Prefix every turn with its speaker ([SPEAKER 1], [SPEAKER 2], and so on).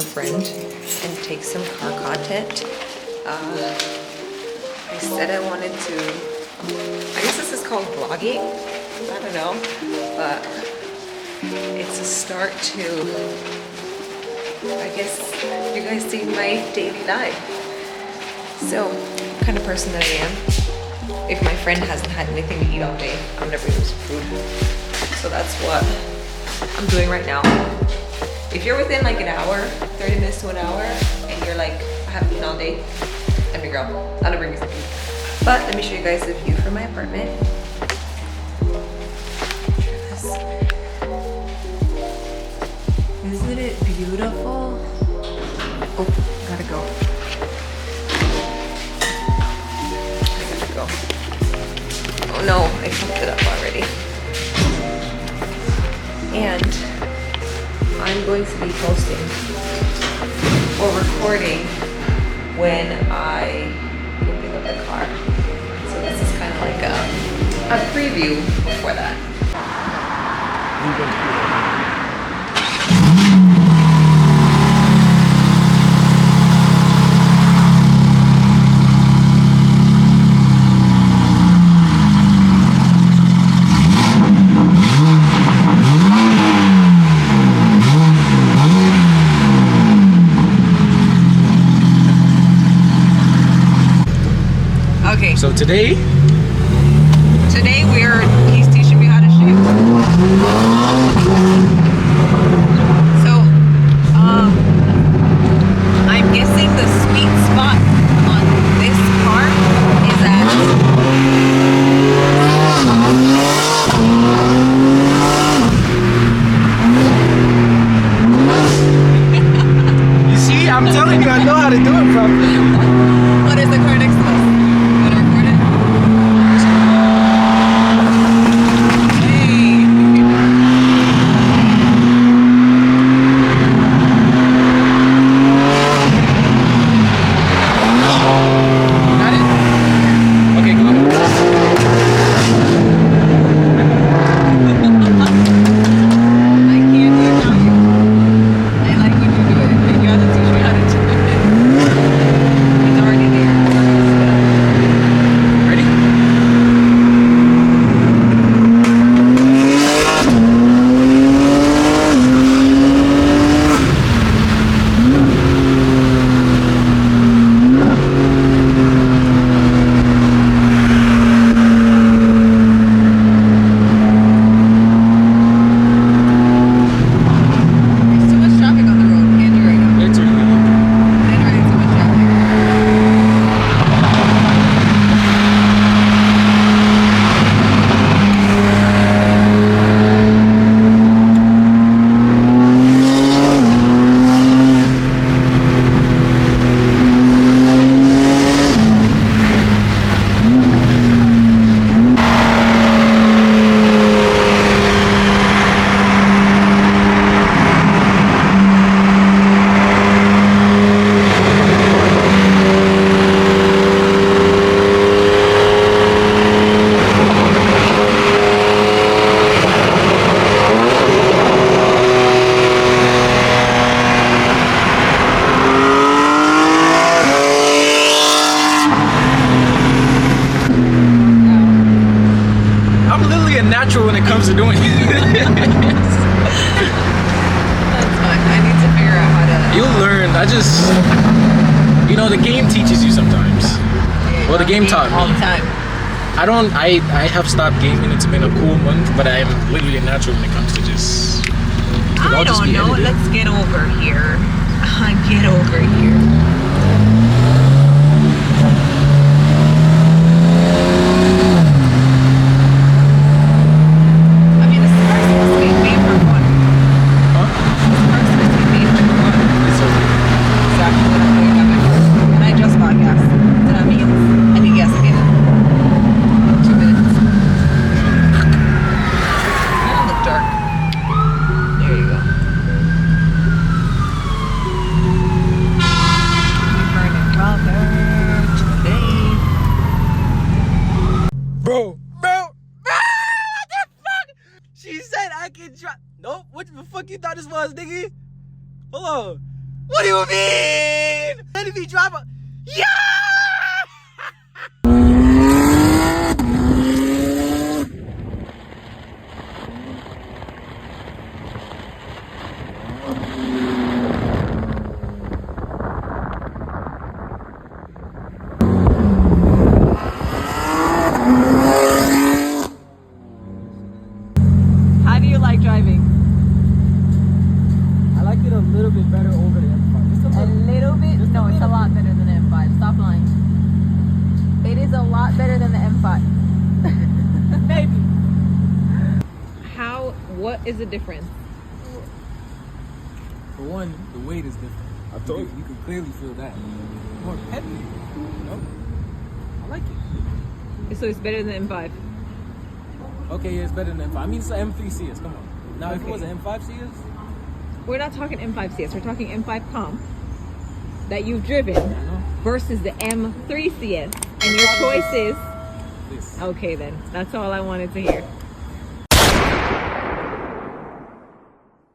[SPEAKER 1] a friend and take some car content. I said I wanted to, I guess this is called vlogging, I don't know, but it's a start to, I guess, you guys see my daily life. So, the kind of person that I am, if my friend hasn't had anything to eat all day, I'm never gonna food. So that's what I'm doing right now. If you're within like an hour, 30 minutes to an hour, and you're like, I haven't eaten all day, I'm your girl. I'll never bring you something. But let me show you guys the view from my apartment. Isn't it beautiful? Oh, gotta go. I gotta go. Oh no, I fucked it up already. And I'm going to be posting or recording when I go pick up the car. So this is kind of like a preview before that. Okay.
[SPEAKER 2] So today
[SPEAKER 1] he's teaching me how to shoot. So I'm guessing the sweet spot on this car is at
[SPEAKER 2] you see, I'm telling you, I know how to do it properly.
[SPEAKER 1] what is the car next to us?
[SPEAKER 2] Natural when it comes to doing it.
[SPEAKER 1] That's fine. I need to figure out how to.
[SPEAKER 2] You'll learn. You know, the game teaches you sometimes. Well, the game taught me.
[SPEAKER 1] All the time.
[SPEAKER 2] I have stopped gaming. It's been a cool month, but I am literally a natural when it comes to just.
[SPEAKER 1] I don't know. Let's get over here. Get over here.
[SPEAKER 2] She said I can drive. No, what the fuck you thought this was, nigga? Hold on.
[SPEAKER 3] What do you mean? And if you drive a... Yeah!
[SPEAKER 1] How do you like driving?
[SPEAKER 3] I like it a little bit better over the M5. Just
[SPEAKER 1] A little bit? No, it's a lot better than the M5. Stop lying. It is a lot better than the M5.
[SPEAKER 3] Maybe.
[SPEAKER 1] What is the difference?
[SPEAKER 3] For one, the weight is different. I told you. You can clearly feel that. More peppy, you know? I like it.
[SPEAKER 1] So it's better than the M5.
[SPEAKER 3] Okay, yeah, it's better than M5. I mean, it's an M3 CS, come on. Now, if it was an M5 CS,
[SPEAKER 1] We're not talking M5 CS, we're talking M5 Comp that you've driven versus the M3 CS. And your choice is...
[SPEAKER 3] this.
[SPEAKER 1] Okay then, that's all I wanted to hear.